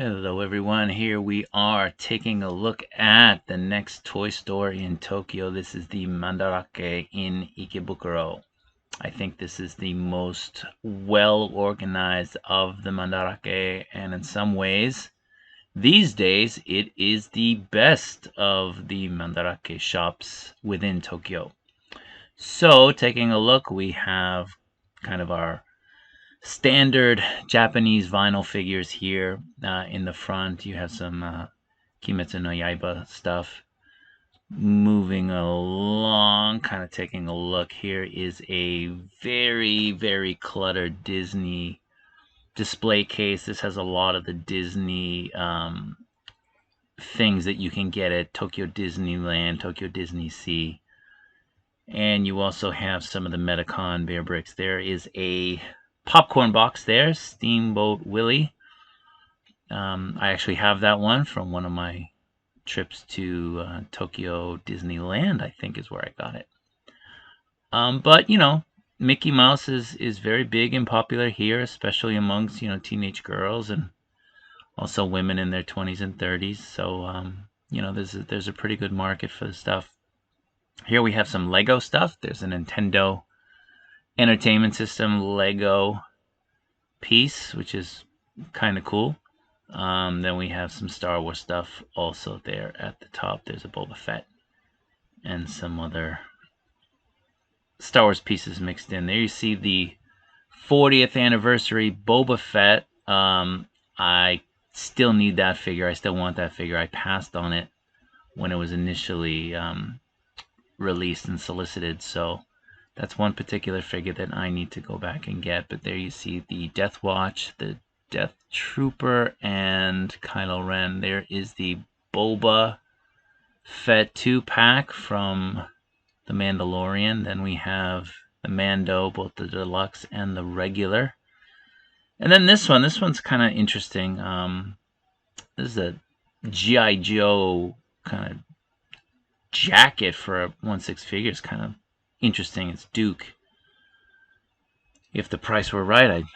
Hello everyone, here we are taking a look at the next Toy Story in Tokyo. This is the Mandarake in Ikebukuro. I think this is the most well organized of the Mandarake, and in some ways, these days, it is the best of the Mandarake shops within Tokyo. So, taking a look, we have kind of our standard Japanese vinyl figures here. In the front, you have some Kimetsu no Yaiba stuff. Moving along, kind of taking a look, here is a very, very cluttered Disney display case. This has a lot of the Disney things that you can get at Tokyo Disneyland, Tokyo Disney Sea. And you also have some of the Metacon bear bricks. There is a popcorn box there, Steamboat Willie. I actually have that one from one of my trips to Tokyo Disneyland, I think is where I got it. But, you know, Mickey Mouse is very big and popular here, especially amongst, teenage girls and also women in their 20s and 30s. So, there's a pretty good market for the stuff. Here we have some Lego stuff. There's a Nintendo Entertainment System Lego piece, which is kind of cool. Then we have some Star Wars stuff also there at the top. There's a Boba Fett and some other Star Wars pieces mixed in. There you see the 40th anniversary Boba Fett. I still need that figure. I still want that figure. I passed on it when it was initially released and solicited, so that's one particular figure that I need to go back and get. But there you see the Death Watch, the Death Trooper, and Kylo Ren. There is the Boba Fett 2-pack from The Mandalorian. Then we have the Mando, both the deluxe and the regular. And then this one's kind of interesting. This is a G.I. Joe kind of jacket for a 1/6 figure. It's kind of interesting. It's Duke. If the price were right, I'd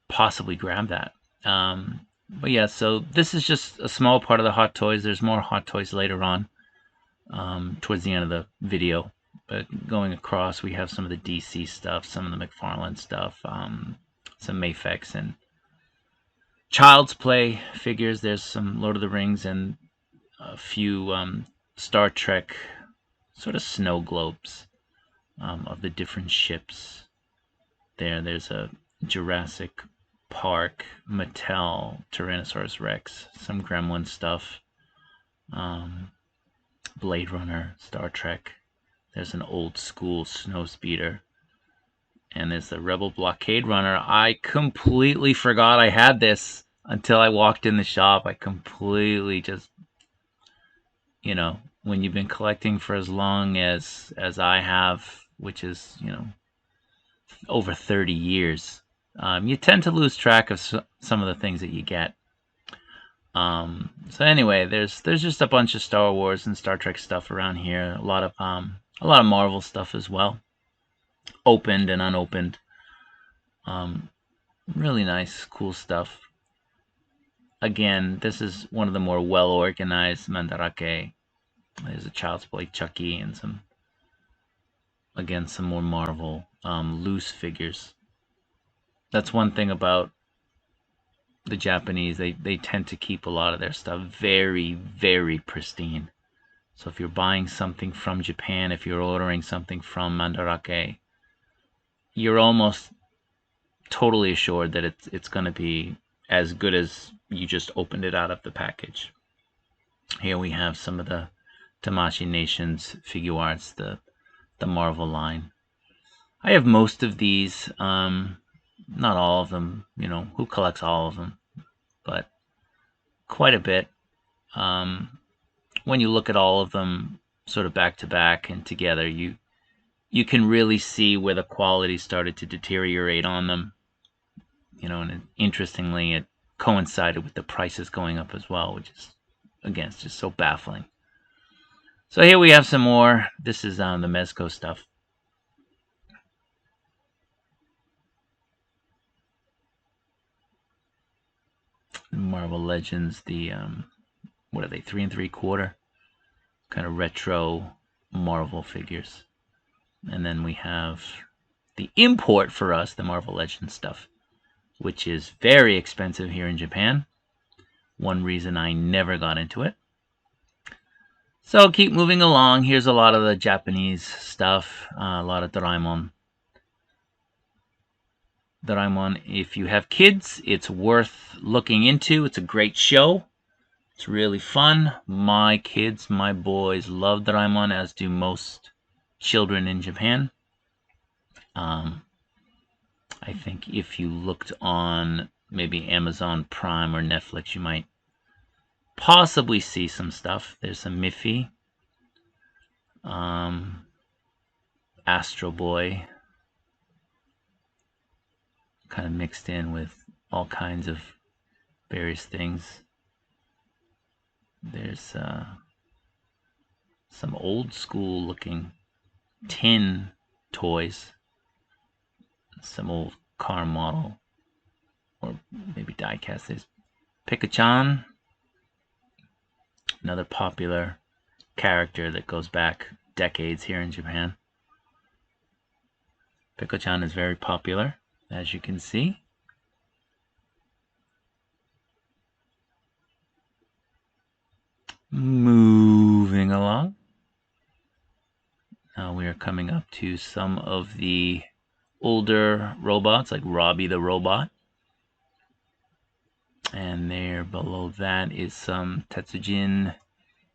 possibly grab that. But yeah, so this is just a small part of the Hot Toys. There's more Hot Toys later on, towards the end of the video. But going across, we have some of the DC stuff, some of the McFarlane stuff, some Mafex and Child's Play figures. There's some Lord of the Rings and a few Star Trek sort of snow globes of the different ships. There's a Jurassic Park, Mattel, Tyrannosaurus Rex, some Gremlin stuff, Blade Runner, Star Trek. There's an old school Snowspeeder. And there's the Rebel Blockade Runner. I completely forgot I had this until I walked in the shop. I completely just, when you've been collecting for as long as I have, which is, over 30 years, you tend to lose track of some of the things that you get. So anyway, there's just a bunch of Star Wars and Star Trek stuff around here. A lot of Marvel stuff as well, opened and unopened. Really nice, cool stuff. Again, this is one of the more well-organized Mandarake. There's a Child's Play Chucky and some more Marvel loose figures. That's one thing about the Japanese. They tend to keep a lot of their stuff very, very pristine. So if you're buying something from Japan, if you're ordering something from Mandarake, you're almost totally assured that it's going to be as good as you just opened it out of the package. Here we have some of the Tamashii Nations figure arts, the Marvel line. I have most of these, not all of them, who collects all of them, but quite a bit. When you look at all of them sort of back to back and together, you can really see where the quality started to deteriorate on them. And interestingly, it coincided with the prices going up as well, which is, again, it's just so baffling. So here we have some more. This is the Mezco stuff. Marvel Legends, the what are they, 3 3/4 kind of retro Marvel figures. And then we have the import for us, the Marvel Legends stuff, which is very expensive here in Japan. One reason I never got into it. So keep moving along. Here's a lot of the Japanese stuff, a lot of Doraemon. Doraemon, if you have kids, it's worth looking into. It's a great show. It's really fun. My kids, my boys love Doraemon, as do most children in Japan. I think if you looked on maybe Amazon Prime or Netflix, you might possibly see some stuff. There's some Miffy, Astro Boy, kind of mixed in with all kinds of various things. There's some old school looking tin toys, some old car model, or maybe die-cast. There's Pika-chan, another popular character that goes back decades here in Japan. Pika-chan is very popular, as you can see. Moving along. Now we are coming up to some of the older robots, like Robbie the Robot. And there below that is some Tetsujin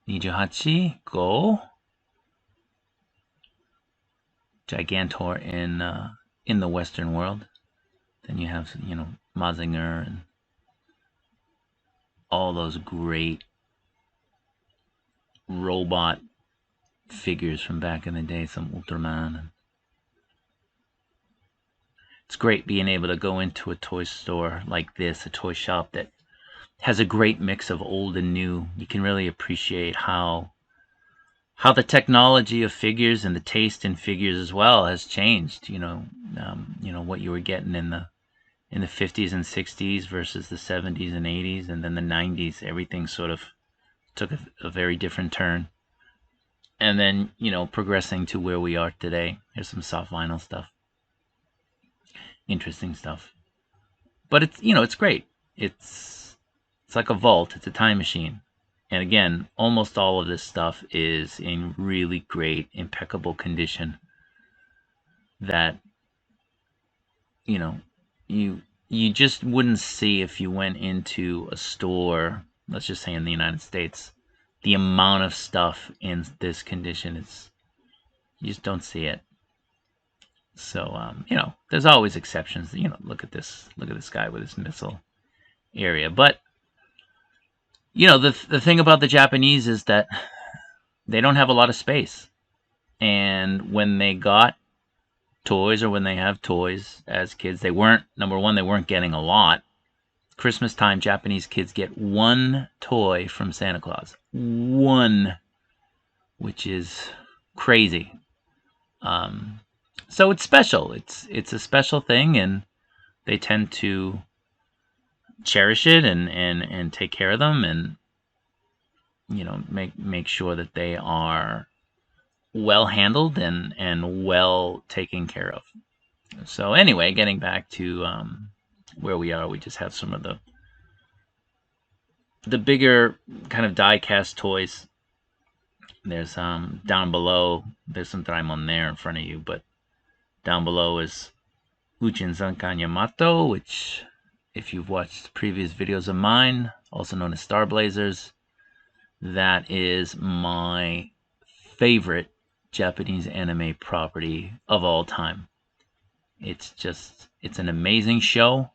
28 Go. Gigantor in the Western world. Then you have, Mazinger and all those great robot figures from back in the day, some Ultraman. It's great being able to go into a toy store like this, a toy shop that has a great mix of old and new. You can really appreciate how the technology of figures and the taste in figures as well has changed. What you were getting in the 50s and 60s versus the 70s and 80s, and then the 90s. Everything sort of took a very different turn. And then, progressing to where we are today. Here's some soft vinyl stuff. Interesting stuff. But it's great. It's like a vault. It's a time machine. And again, almost all of this stuff is in really great, impeccable condition that, you just wouldn't see if you went into a store, let's just say in the United States. The amount of stuff in this condition you just don't see it. So, there's always exceptions. Look at this guy with his missile area. But, the thing about the Japanese is that they don't have a lot of space. And when they got toys, or when they have toys as kids, number one, they weren't getting a lot. Christmas time, Japanese kids get one toy from Santa Claus. One, which is crazy. So it's special. It's a special thing, and they tend to cherish it and take care of them, and make sure that they are well handled and well taken care of. So anyway, getting back to where we are, we just have some of the bigger kind of die-cast toys. There's down below, there's some Doraemon there in front of you, but down below is Uchin Zankan Yamato, which, if you've watched previous videos of mine, also known as Star Blazers, that is my favorite Japanese anime property of all time. It's an amazing show.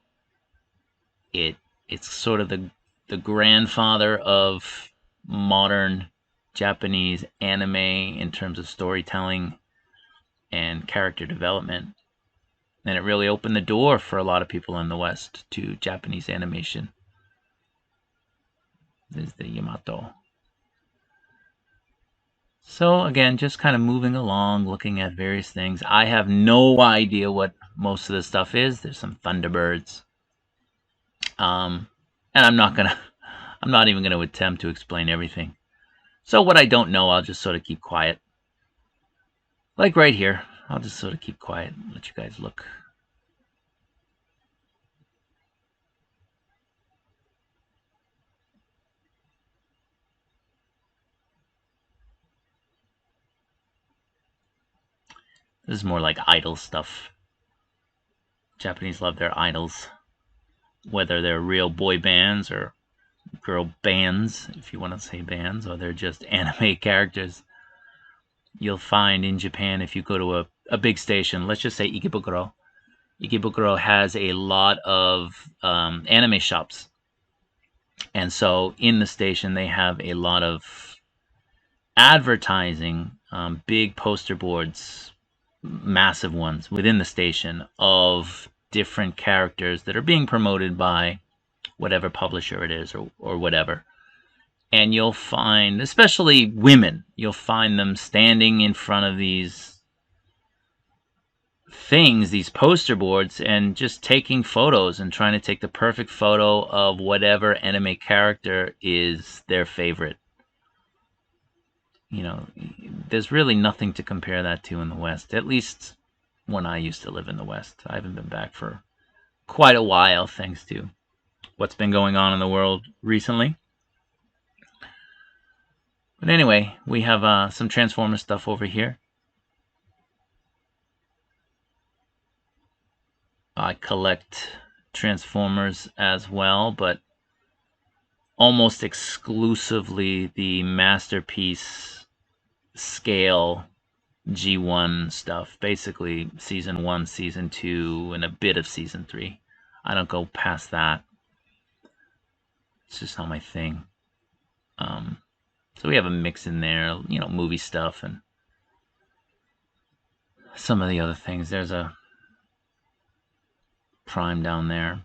It's sort of the grandfather of modern Japanese anime in terms of storytelling and character development. And it really opened the door for a lot of people in the West to Japanese animation. This is the Yamato. So again, just kind of moving along, looking at various things. I have no idea what most of this stuff is. There's some Thunderbirds. And And I'm not even gonna attempt to explain everything. So what I don't know, I'll just sort of keep quiet. Like right here, I'll just sort of keep quiet and let you guys look. This is more like idol stuff. Japanese love their idols, whether they're real boy bands or girl bands, if you want to say bands, or they're just anime characters. You'll find in Japan, if you go to a big station, let's just say Ikebukuro. Ikebukuro has a lot of anime shops. And so in the station, they have a lot of advertising, big poster boards, massive ones within the station of different characters that are being promoted by whatever publisher it is or whatever. And you'll find, especially women, you'll find them standing in front of these things, these poster boards, and just taking photos and trying to take the perfect photo of whatever anime character is their favorite. You know, there's really nothing to compare that to in the West, at least when I used to live in the West. I haven't been back for quite a while, thanks to what's been going on in the world recently. But anyway, we have some Transformers stuff over here. I collect Transformers as well, but almost exclusively the Masterpiece scale G1 stuff. Basically, Season 1, Season 2, and a bit of Season 3. I don't go past that. It's just not my thing. So we have a mix in there, you know, movie stuff and some of the other things. There's a Prime down there.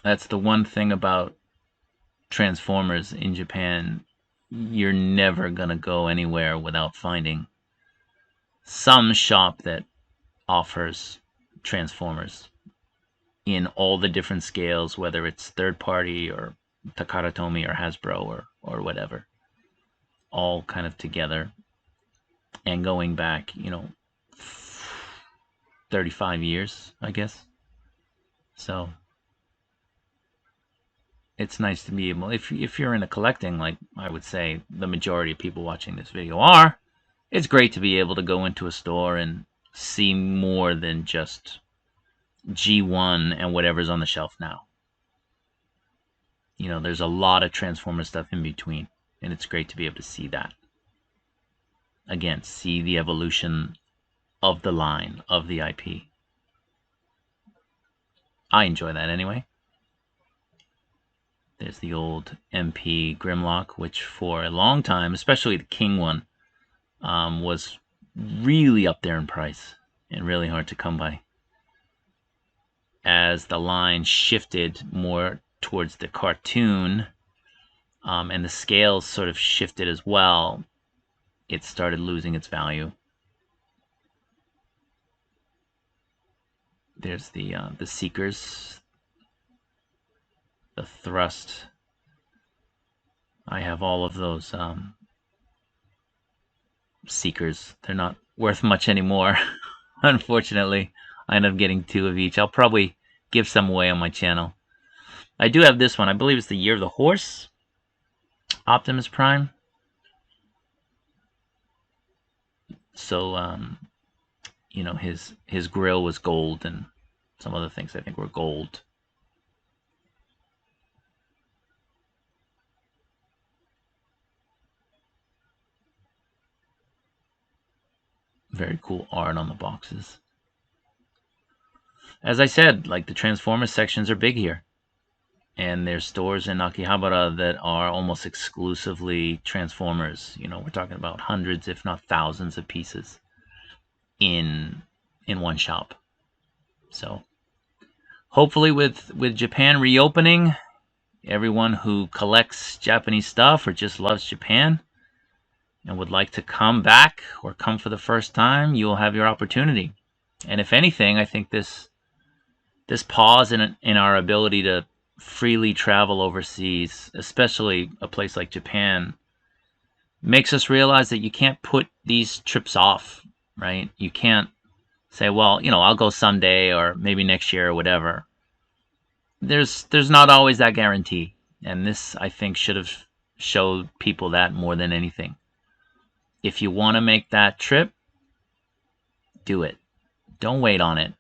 That's the one thing about Transformers in Japan. You're never gonna go anywhere without finding some shop that offers Transformers in all the different scales, whether it's third party or Takara Tomy or Hasbro or whatever, all kind of together and going back, you know, 35 years, I guess. So it's nice to be able, if you're into collecting, like I would say the majority of people watching this video are, it's great to be able to go into a store and see more than just G1 and whatever's on the shelf now. You know, there's a lot of Transformer stuff in between, and it's great to be able to see that. Again, see the evolution of the line, of the IP. I enjoy that anyway. There's the old MP Grimlock, which for a long time, especially the King one, was really up there in price and really hard to come by. As the line shifted more towards the cartoon, and the scales sort of shifted as well, it started losing its value. There's the Seekers, the Thrust. I have all of those Seekers. They're not worth much anymore, unfortunately. I end up getting 2 of each. I'll probably give some away on my channel. I do have this one. I believe it's the Year of the Horse, Optimus Prime. So, you know, his grill was gold, and some other things I think were gold. Very cool art on the boxes. As I said, like the Transformers sections are big here. And there's stores in Akihabara that are almost exclusively Transformers. You know, we're talking about hundreds, if not thousands, of pieces in one shop. So hopefully with Japan reopening, everyone who collects Japanese stuff or just loves Japan and would like to come back or come for the first time, you will have your opportunity. And if anything, I think this pause in our ability to freely travel overseas, especially a place like Japan, makes us realize that you can't put these trips off, right? You can't say, well, I'll go someday or maybe next year or whatever. There's not always that guarantee. And this, I think, should have showed people that more than anything. If you want to make that trip, do it. Don't wait on it.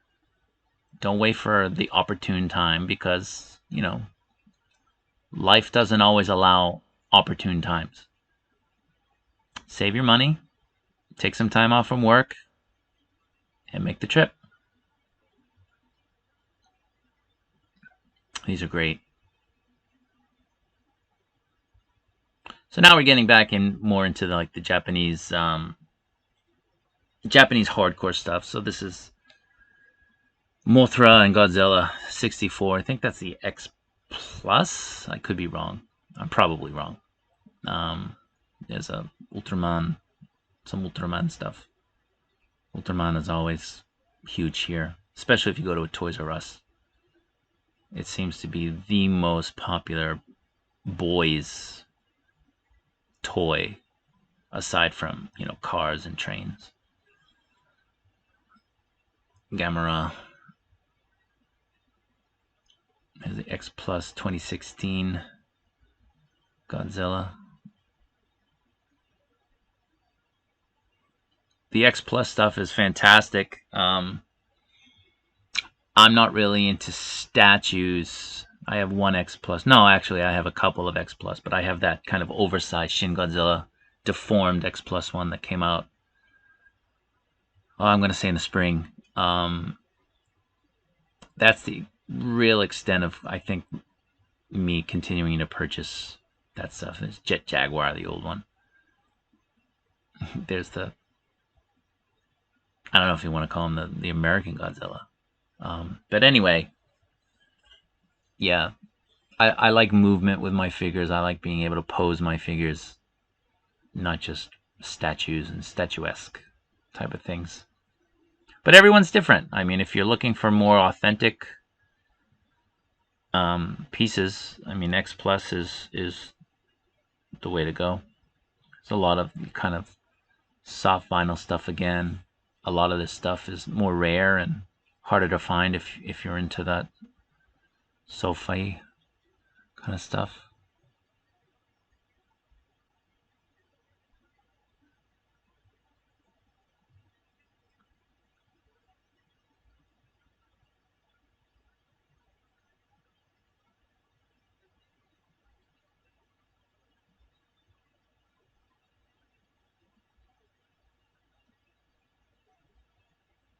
Don't wait for the opportune time because, life doesn't always allow opportune times. Save your money, take some time off from work, and make the trip. These are great. So now we're getting back more into the Japanese hardcore stuff. So this is Mothra and Godzilla 64. I think that's the X Plus. I could be wrong. I'm probably wrong. There's some Ultraman stuff. Ultraman is always huge here, especially if you go to a Toys R Us. It seems to be the most popular boys toy aside from, cars and trains. Gamera. There's the X Plus 2016 Godzilla. The X Plus stuff is fantastic. I'm not really into statues. I have one X Plus. No, actually, I have a couple of X Plus, but I have that kind of oversized Shin Godzilla deformed X Plus one that came out. I'm going to say in the spring. That's the real extent of, I think, me continuing to purchase that stuff. There's Jet Jaguar, the old one. There's I don't know if you want to call him the American Godzilla. But anyway, yeah, I like movement with my figures. I like being able to pose my figures, not just statues and statuesque type of things. But everyone's different. I mean, if you're looking for more authentic pieces, I mean, X Plus is the way to go. There's a lot of kind of soft vinyl stuff again. A lot of this stuff is more rare and harder to find if you're into that sci-fi kind of stuff.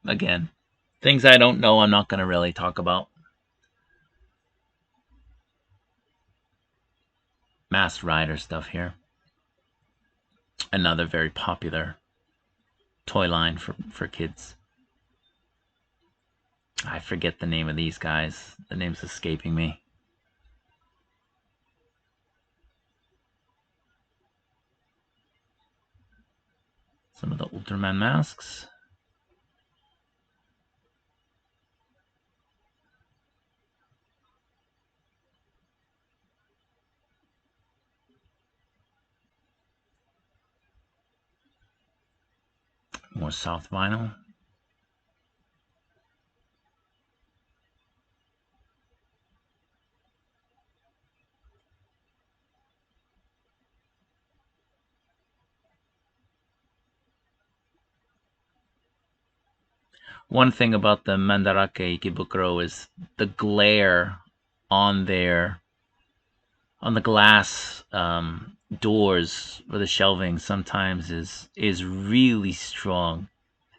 Again, things I don't know, I'm not going to really talk about. Masked Rider stuff here. Another very popular toy line for kids. I forget the name of these guys. The name's escaping me. Some of the Ultraman masks. More soft vinyl. One thing about the Mandarake Ikebukuro is the glare on the glass doors or the shelving sometimes is really strong.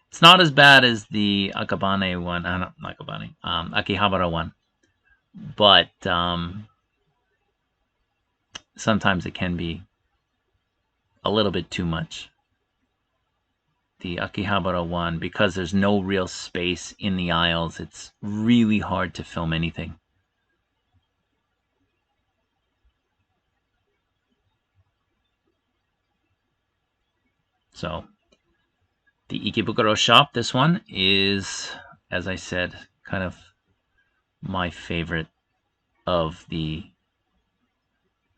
It's not as bad as the Akabane one, not Akabane, Akihabara one, but sometimes it can be a little bit too much. The Akihabara one, because there's no real space in the aisles, it's really hard to film anything. So the Ikebukuro shop, this one is, as I said, kind of my favorite of the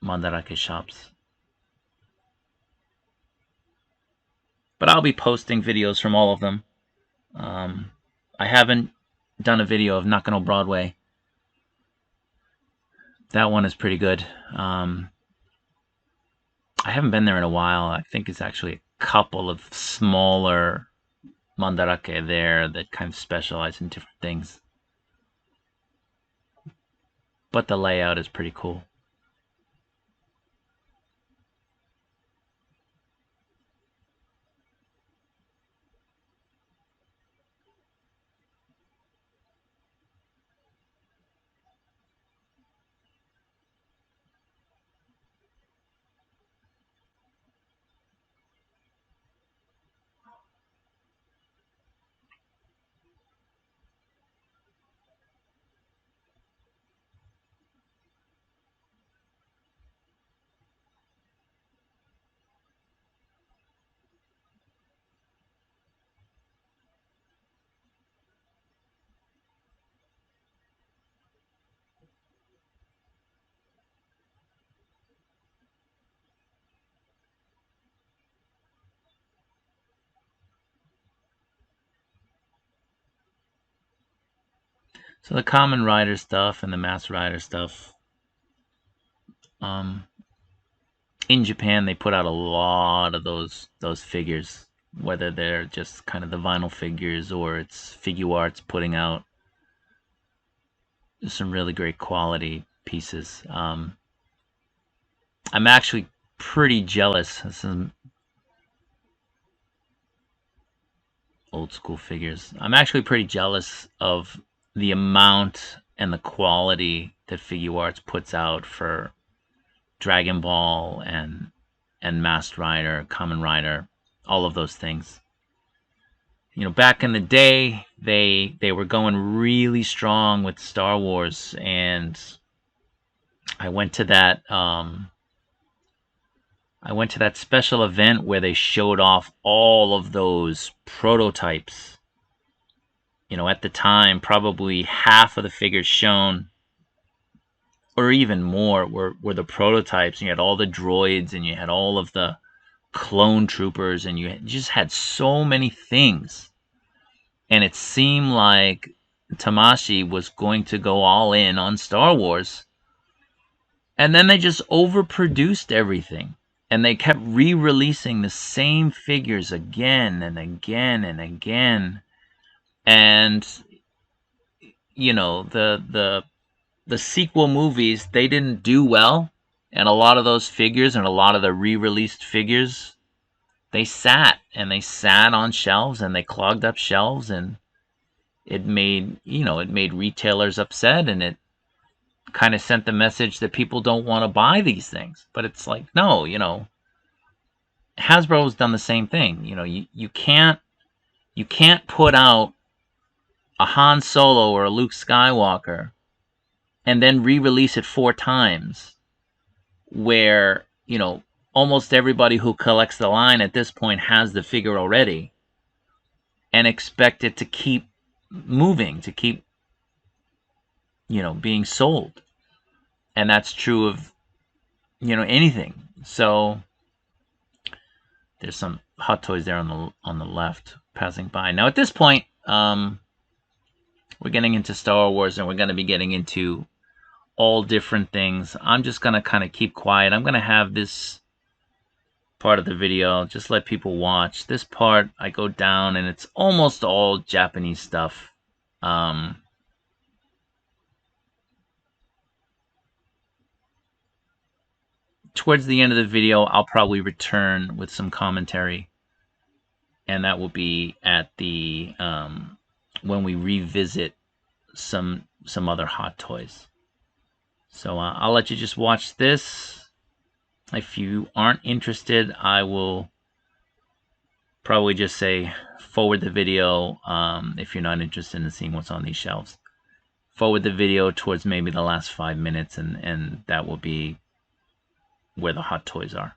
Mandarake shops. But I'll be posting videos from all of them. I haven't done a video of Nakano Broadway. That one is pretty good. I haven't been there in a while. I think it's actually a couple of smaller Mandarake there that kind of specialize in different things. But the layout is pretty cool. So the Kamen Rider stuff and the Mass Rider stuff, in Japan they put out a lot of those figures, whether they're just kind of the vinyl figures or it's Figuarts putting out some really great quality pieces. I'm actually pretty jealous. This is old school figures. I'm actually pretty jealous of the amount and the quality that Figuarts puts out for Dragon Ball and Masked Rider, Kamen Rider, all of those things. You know, back in the day, they were going really strong with Star Wars, and I went to that special event where they showed off all of those prototypes. You know, at the time, probably half of the figures shown, or even more, were the prototypes. You had all the droids, and you had all of the clone troopers, and you just had so many things. And it seemed like Tamashii was going to go all in on Star Wars. And then they just overproduced everything. And they kept re-releasing the same figures again and again and again. And, you know, the sequel movies, they didn't do well. And a lot of those figures and a lot of the re-released figures, they sat on shelves, and they clogged up shelves, and it made retailers upset, and it kind of sent the message that people don't want to buy these things. But it's like, no, Hasbro's done the same thing. You can't put out a Han Solo or a Luke Skywalker and then re-release it 4 times, where almost everybody who collects the line at this point has the figure already, and expect it to keep moving, to keep being sold. And that's true of anything. So there's some Hot Toys there on the left passing by. Now at this point, we're getting into Star Wars, and we're going to be getting into all different things. I'm just going to kind of keep quiet. I'm going to have this part of the video, just let people watch. This part, I go down, and it's almost all Japanese stuff. Towards the end of the video, I'll probably return with some commentary, and that will be at the when we revisit some other Hot Toys. So I'll let you just watch this. If you aren't interested, I will probably just say forward the video. If you're not interested in seeing what's on these shelves, forward the video towards maybe the last 5 minutes, and that will be where the Hot Toys are.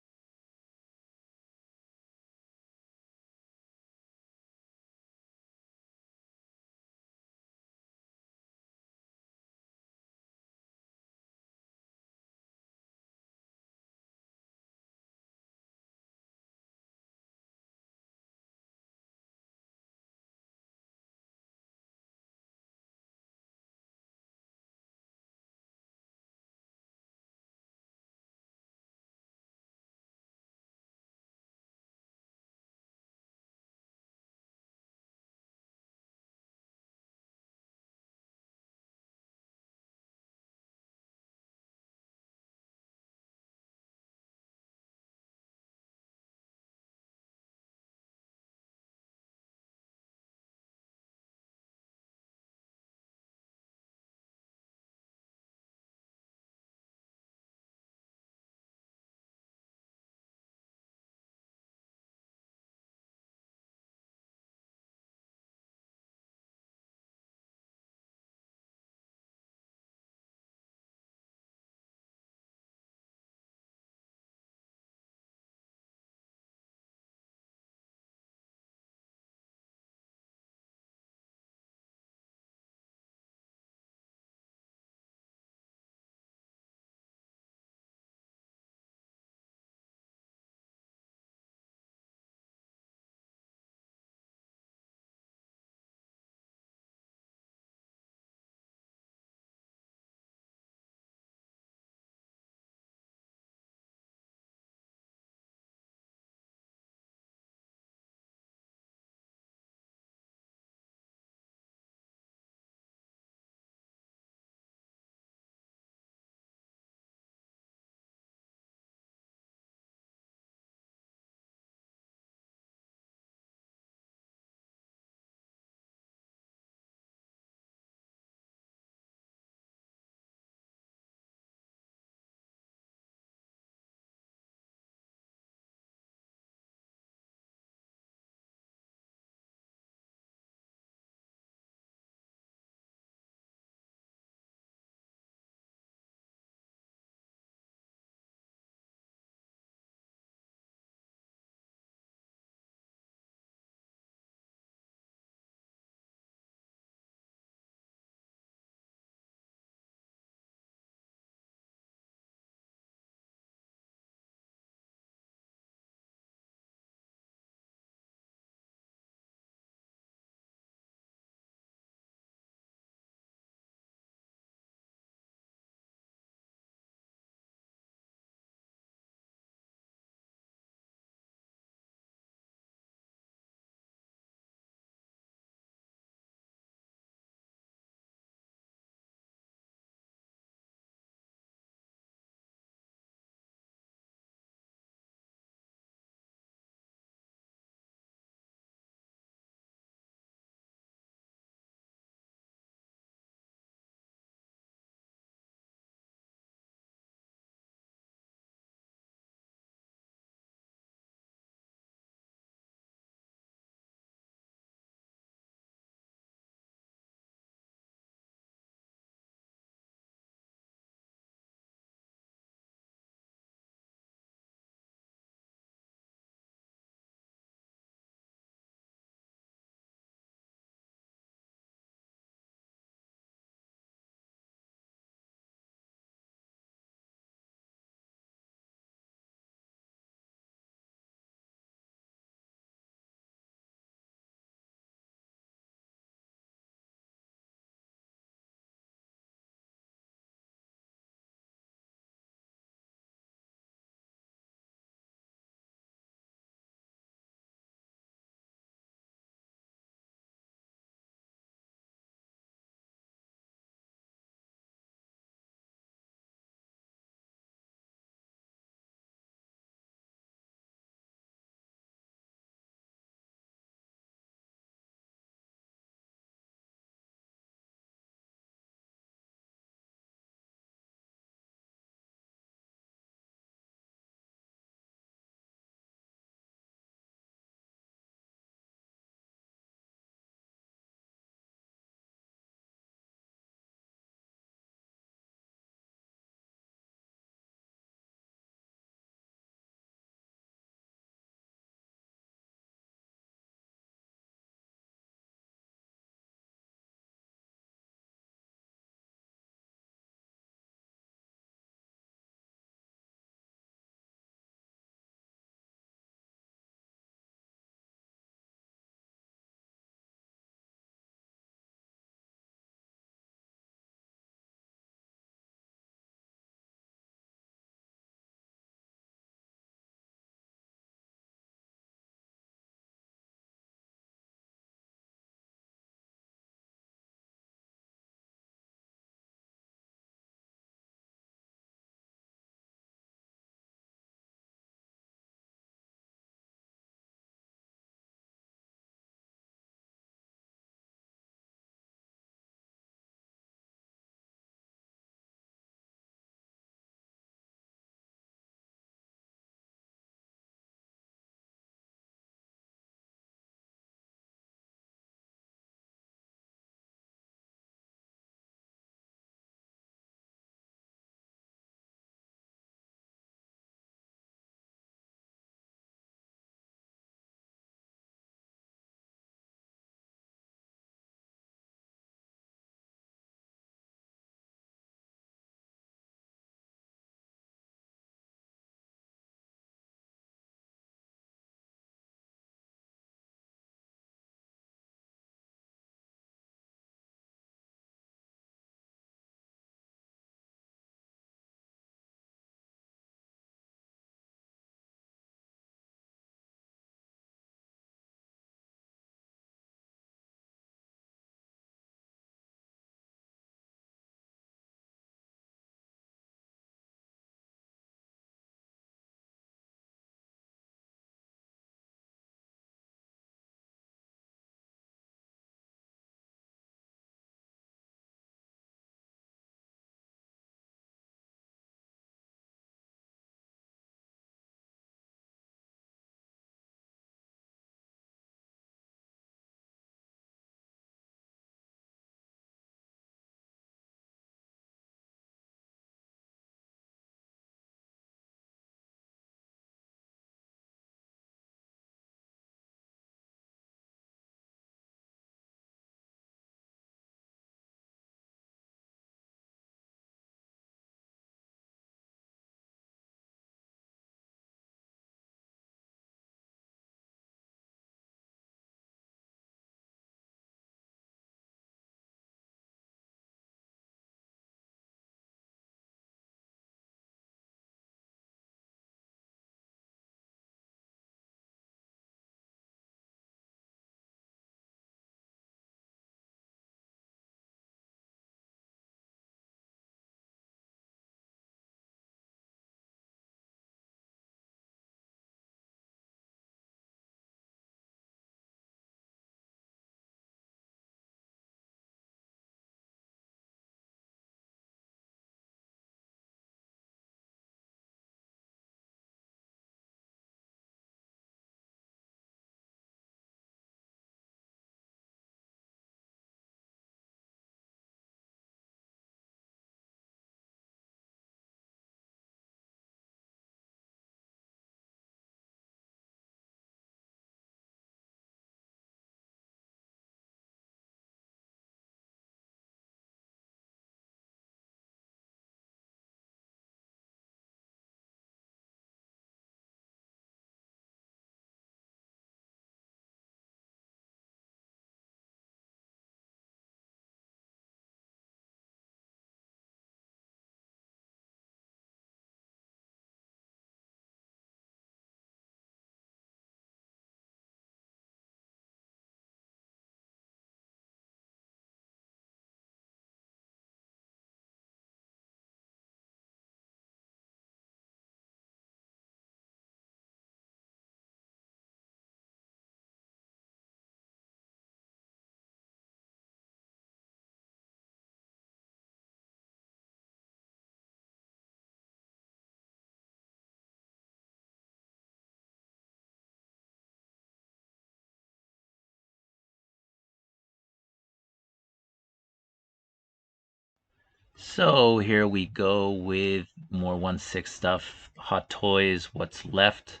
So here we go with more 1/6 stuff. Hot Toys, what's left.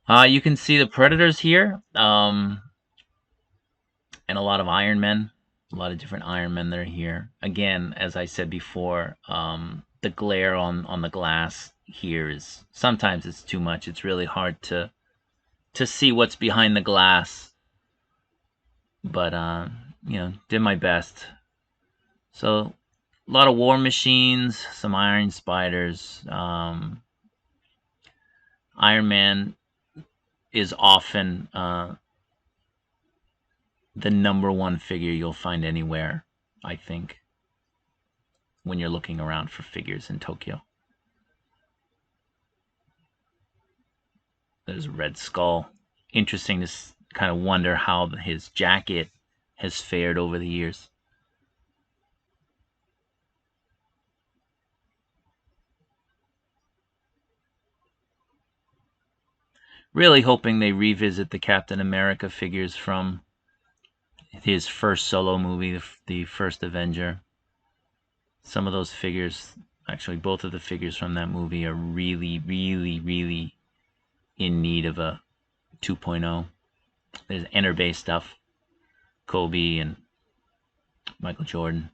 You can see the Predators here, and a lot of Iron Men. A lot of different Iron Men that are here. Again, as I said before, the glare on the glass here is sometimes it's too much. It's really hard to see what's behind the glass. But you know, did my best. So a lot of War Machines, some Iron Spiders. Iron Man is often the #1 figure you'll find anywhere, I think, when you're looking around for figures in Tokyo. There's Red Skull. Interesting to kind of wonder how his jacket has fared over the years. Really hoping they revisit the Captain America figures from his first solo movie, the first Avenger. Some of those figures, actually both of the figures from that movie, are really, really, really in need of a 2.0. There's Enter stuff, Kobe and Michael Jordan.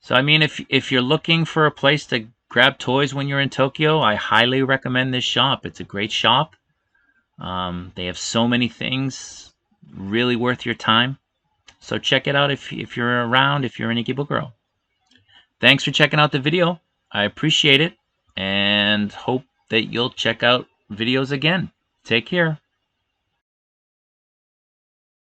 So I mean, if you're looking for a place to grab toys when you're in Tokyo, I highly recommend this shop. It's a great shop. They have so many things, really worth your time. So check it out if you're around, if you're in Ikebukuro. Thanks for checking out the video. I appreciate it, and hope that you'll check out videos again. Take care.